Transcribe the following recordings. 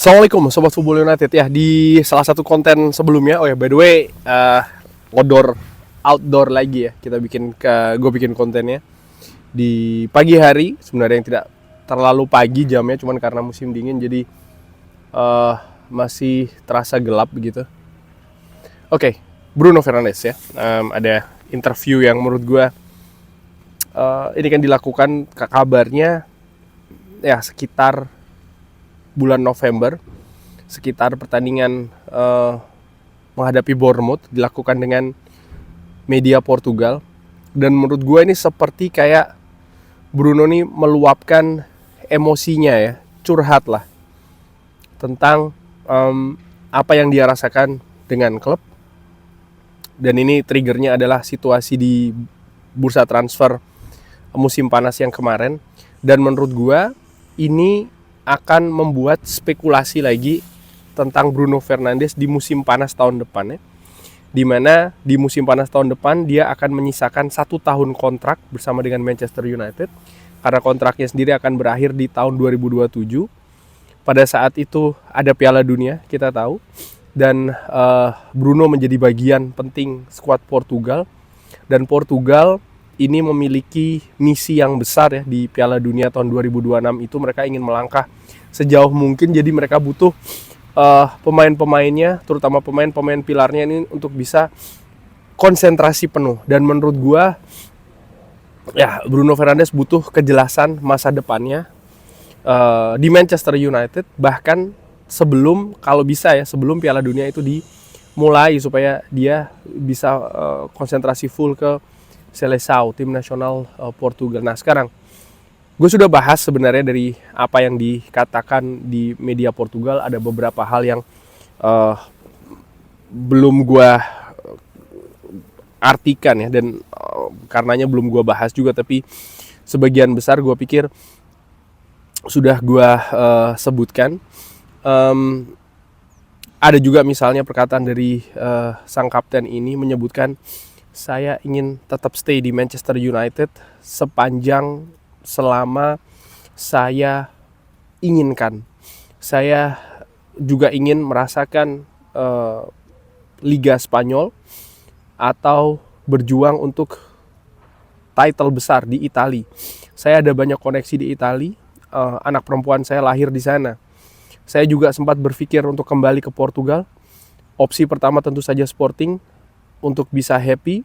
Assalamualaikum Sobat Football United ya. Di salah satu konten sebelumnya, oh ya by the way, outdoor lagi ya. Gue bikin kontennya di pagi hari, sebenarnya yang tidak terlalu pagi jamnya, cuman karena musim dingin jadi masih terasa gelap begitu. Oke, Bruno Fernandes ya. Ada interview yang menurut gue ini kan dilakukan kabarnya ya sekitar bulan November, sekitar pertandingan menghadapi Bournemouth, dilakukan dengan media Portugal. Dan menurut gue ini seperti kayak Bruno nih meluapkan emosinya ya, curhat lah tentang apa yang dia rasakan dengan klub. Dan ini triggernya adalah situasi di bursa transfer musim panas yang kemarin. Dan menurut gue ini akan membuat spekulasi lagi tentang Bruno Fernandes di musim panas tahun depan ya. Dimana di musim panas tahun depan dia akan menyisakan 1 tahun kontrak bersama dengan Manchester United. Karena kontraknya sendiri akan berakhir di tahun 2027. Pada saat itu ada Piala Dunia, kita tahu. Dan Bruno menjadi bagian penting skuad Portugal. Dan Portugal ini memiliki misi yang besar ya di Piala Dunia tahun 2026 itu. Mereka ingin melangkah sejauh mungkin, jadi mereka butuh pemain-pemainnya, terutama pemain-pemain pilarnya ini untuk bisa konsentrasi penuh. Dan menurut gua ya Bruno Fernandes butuh kejelasan masa depannya di Manchester United, bahkan sebelum, kalau bisa ya, sebelum Piala Dunia itu dimulai, supaya dia bisa konsentrasi full ke Seleção, tim nasional Portugal. Nah sekarang gue sudah bahas sebenarnya dari apa yang dikatakan di media Portugal. Ada beberapa hal yang belum gue artikan ya, dan karenanya belum gue bahas juga. Tapi sebagian besar gue pikir sudah gue sebutkan. Ada juga misalnya perkataan dari sang kapten ini menyebutkan, saya ingin tetap stay di Manchester United sepanjang selama saya inginkan. Saya juga ingin merasakan Liga Spanyol atau berjuang untuk title besar di Italia. Saya ada banyak koneksi di Italia. Anak perempuan saya lahir di sana. Saya juga sempat berpikir untuk kembali ke Portugal. Opsi pertama tentu saja Sporting, untuk bisa happy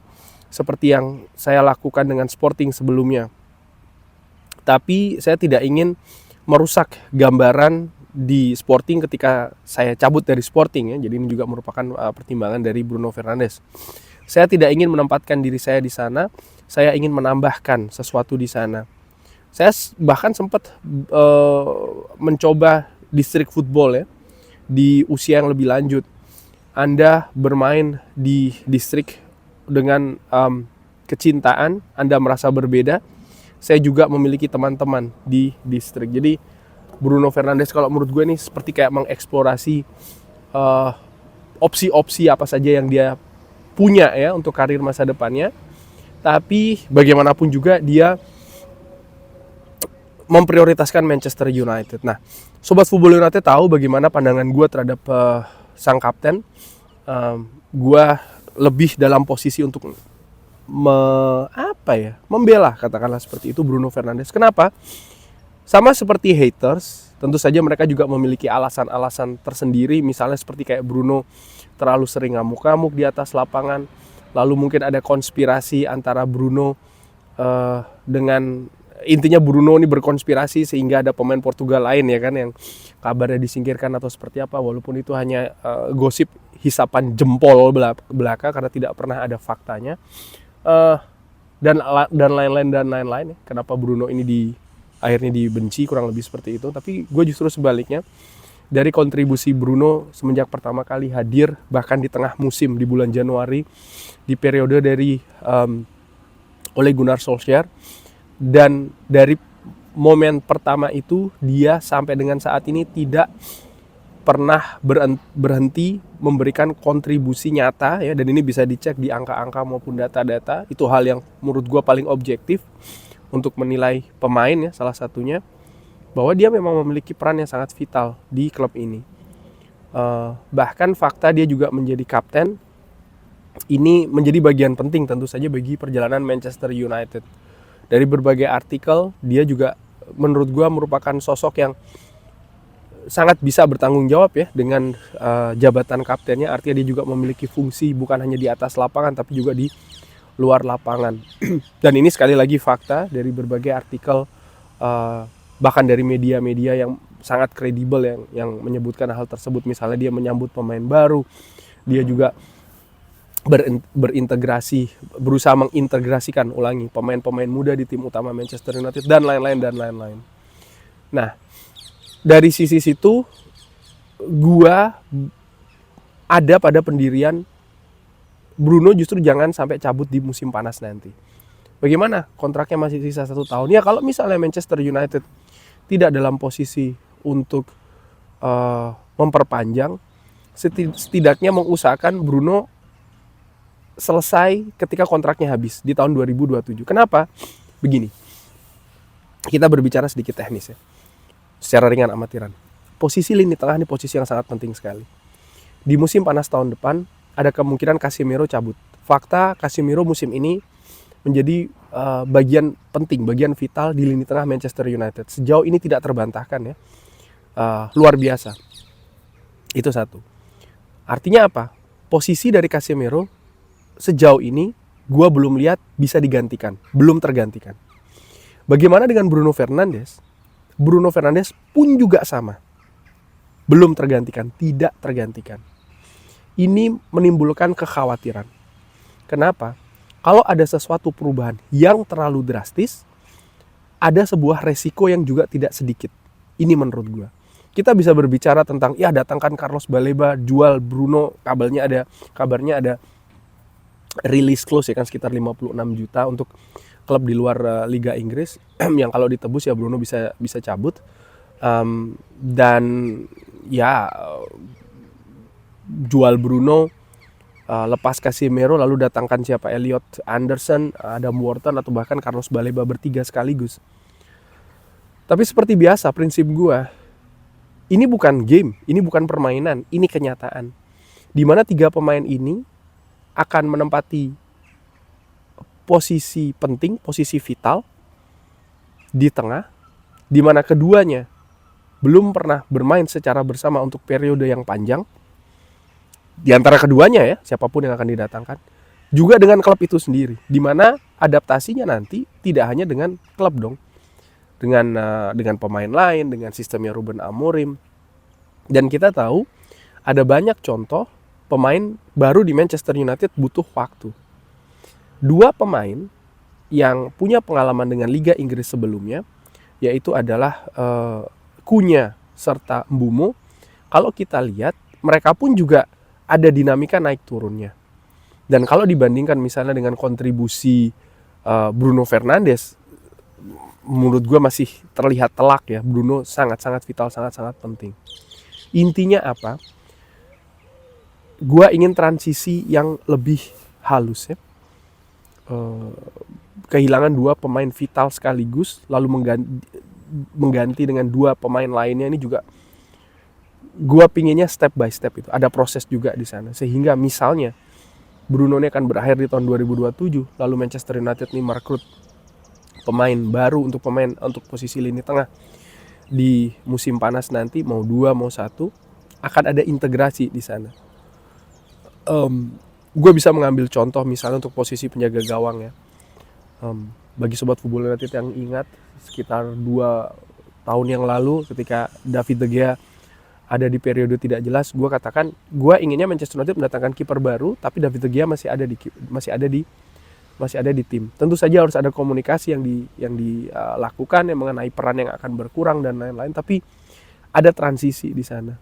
seperti yang saya lakukan dengan Sporting sebelumnya. Tapi saya tidak ingin merusak gambaran di Sporting ketika saya cabut dari Sporting ya. Jadi ini juga merupakan pertimbangan dari Bruno Fernandes. Saya tidak ingin menempatkan diri saya di sana, saya ingin menambahkan sesuatu di sana. Saya bahkan sempat mencoba district football ya di usia yang lebih lanjut. Anda bermain di distrik dengan kecintaan, Anda merasa berbeda. Saya juga memiliki teman-teman di distrik. Jadi Bruno Fernandes kalau menurut gue ini seperti kayak mengeksplorasi opsi-opsi apa saja yang dia punya ya untuk karir masa depannya. Tapi bagaimanapun juga dia memprioritaskan Manchester United. Nah, Sobat Football United tahu bagaimana pandangan gue terhadap sang kapten. Gue lebih dalam posisi untuk membela, katakanlah seperti itu, Bruno Fernandes. Kenapa? Sama seperti haters, tentu saja mereka juga memiliki alasan-alasan tersendiri. Misalnya seperti kayak Bruno terlalu sering ngamuk-ngamuk di atas lapangan. Lalu mungkin ada konspirasi antara Bruno dengan, intinya Bruno ini berkonspirasi sehingga ada pemain Portugal lain ya kan yang kabarnya disingkirkan atau seperti apa, walaupun itu hanya gosip hisapan jempol belaka karena tidak pernah ada faktanya. Dan lain-lain ya. Kenapa Bruno ini akhirnya dibenci, kurang lebih seperti itu. Tapi gue justru sebaliknya, dari kontribusi Bruno semenjak pertama kali hadir, bahkan di tengah musim di bulan Januari, di periode dari Ole Gunnar Solskjaer. Dan dari momen pertama itu dia sampai dengan saat ini tidak pernah berhenti memberikan kontribusi nyata ya, dan ini bisa dicek di angka-angka maupun data-data. Itu hal yang menurut gue paling objektif untuk menilai pemain ya, salah satunya. bahwa dia memang memiliki peran yang sangat vital di klub ini. Bahkan fakta dia juga menjadi kapten ini menjadi bagian penting tentu saja bagi perjalanan Manchester United. Dari berbagai artikel, dia juga menurut gue merupakan sosok yang sangat bisa bertanggung jawab ya dengan jabatan kaptennya. Artinya dia juga memiliki fungsi bukan hanya di atas lapangan tapi juga di luar lapangan. Dan ini sekali lagi fakta dari berbagai artikel, bahkan dari media-media yang sangat kredibel yang menyebutkan hal tersebut. Misalnya dia menyambut pemain baru, dia juga berintegrasi, berusaha mengintegrasikan pemain-pemain muda di tim utama Manchester United dan lain-lain. Nah, dari sisi situ gua ada pada pendirian Bruno justru jangan sampai cabut di musim panas nanti. Bagaimana? Kontraknya masih sisa 1 tahun. Ya kalau misalnya Manchester United tidak dalam posisi untuk memperpanjang, setidaknya mengusahakan Bruno selesai ketika kontraknya habis di tahun 2027. Kenapa? Begini, kita berbicara sedikit teknis ya, secara ringan amatiran. Posisi lini tengah ini posisi yang sangat penting sekali. Di musim panas tahun depan ada kemungkinan Casemiro cabut. Fakta Casemiro musim ini menjadi bagian penting, bagian vital di lini tengah Manchester United. Sejauh ini tidak terbantahkan ya, luar biasa. Itu satu. Artinya apa? Posisi dari Casemiro sejauh ini gue belum lihat bisa digantikan, belum tergantikan. Bagaimana dengan Bruno Fernandes? Bruno Fernandes pun juga sama, belum tergantikan, tidak tergantikan. Ini menimbulkan kekhawatiran. Kenapa? Kalau ada sesuatu perubahan yang terlalu drastis, ada sebuah resiko yang juga tidak sedikit. Ini menurut gue. Kita bisa berbicara tentang ya datangkan Carlos Baleba, jual Bruno, kabarnya ada release clause ya kan sekitar 56 juta untuk klub di luar Liga Inggris yang kalau ditebus ya Bruno bisa cabut. Dan ya jual Bruno, lepas Casemiro, lalu datangkan siapa, Elliot Anderson, Adam Wharton atau bahkan Carlos Baleba bertiga sekaligus. Tapi seperti biasa prinsip gue, ini bukan game, ini bukan permainan, ini kenyataan. Dimana 3 pemain ini akan menempati posisi penting, posisi vital di tengah, di mana keduanya belum pernah bermain secara bersama untuk periode yang panjang. Di antara keduanya ya, siapapun yang akan didatangkan, juga dengan klub itu sendiri, di mana adaptasinya nanti tidak hanya dengan klub dong, dengan pemain lain, dengan sistemnya Ruben Amorim. Dan kita tahu ada banyak contoh pemain baru di Manchester United butuh waktu. 2 pemain yang punya pengalaman dengan Liga Inggris sebelumnya, yaitu adalah Cunha serta Mbeumo. Kalau kita lihat, mereka pun juga ada dinamika naik turunnya. Dan kalau dibandingkan misalnya dengan kontribusi Bruno Fernandes, menurut gue masih terlihat telak ya. Bruno sangat-sangat vital, sangat-sangat penting. Intinya apa? Gue ingin transisi yang lebih halus ya. Kehilangan 2 pemain vital sekaligus, lalu mengganti dengan 2 pemain lainnya, ini juga gue pinginnya step by step itu. Ada proses juga di sana. Sehingga misalnya Bruno ini akan berakhir di tahun 2027, lalu Manchester United ini merekrut pemain baru untuk posisi lini tengah di musim panas nanti, mau 2 mau 1, akan ada integrasi di sana. Gue bisa mengambil contoh misalnya untuk posisi penjaga gawang ya. Bagi sobat Football United yang ingat, sekitar 2 tahun yang lalu ketika David De Gea ada di periode tidak jelas, gue katakan gue inginnya Manchester United mendatangkan kiper baru, tapi David De Gea masih ada di tim. Tentu saja harus ada komunikasi yang dilakukan yang mengenai peran yang akan berkurang dan lain-lain, tapi ada transisi di sana.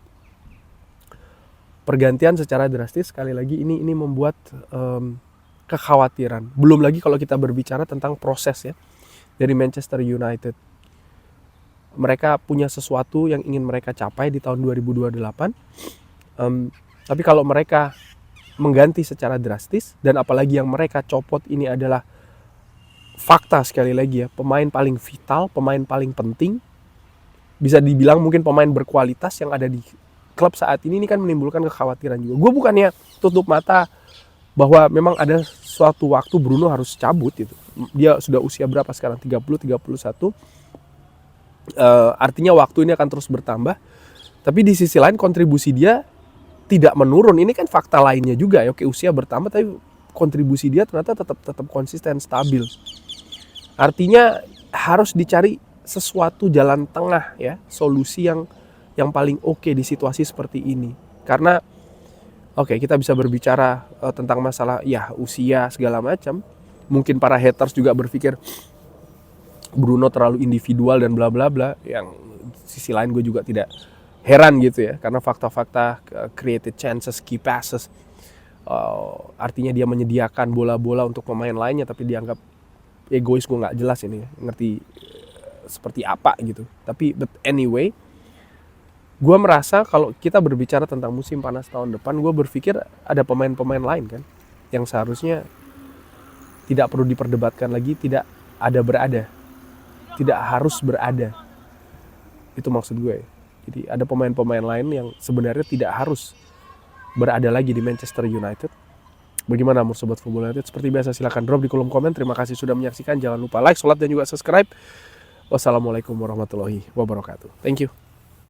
Pergantian secara drastis, sekali lagi ini membuat kekhawatiran. Belum lagi kalau kita berbicara tentang proses ya dari Manchester United. Mereka punya sesuatu yang ingin mereka capai di tahun 2028. Tapi kalau mereka mengganti secara drastis, dan apalagi yang mereka copot ini adalah fakta sekali lagi ya, pemain paling vital, pemain paling penting, bisa dibilang mungkin pemain berkualitas yang ada di klub saat ini kan menimbulkan kekhawatiran juga. Gue bukannya tutup mata bahwa memang ada suatu waktu Bruno harus cabut gitu. Dia sudah usia berapa sekarang? 30, 31. Artinya waktu ini akan terus bertambah. Tapi di sisi lain kontribusi dia tidak menurun. Ini kan fakta lainnya juga ya. Oke, usia bertambah tapi kontribusi dia ternyata tetap konsisten, stabil. Artinya harus dicari sesuatu jalan tengah ya, solusi yang paling oke di situasi seperti ini. Karena kita bisa berbicara tentang masalah ya usia segala macam. Mungkin para haters juga berpikir Bruno terlalu individual dan bla bla bla. Yang sisi lain gue juga tidak heran gitu ya, karena fakta-fakta created chances, key passes, artinya dia menyediakan bola-bola untuk pemain lainnya tapi dianggap egois. Gue nggak jelas ini ngerti seperti apa gitu. Tapi but anyway, gue merasa kalau kita berbicara tentang musim panas tahun depan, gue berpikir ada pemain-pemain lain kan yang seharusnya tidak perlu diperdebatkan lagi, tidak harus berada. Itu maksud gue. Jadi ada pemain-pemain lain yang sebenarnya tidak harus berada lagi di Manchester United. Bagaimana menurut Sobat Football United? Seperti biasa silahkan drop di kolom komen. Terima kasih sudah menyaksikan. Jangan lupa like, sholat, dan juga subscribe. Wassalamualaikum warahmatullahi wabarakatuh. Thank you.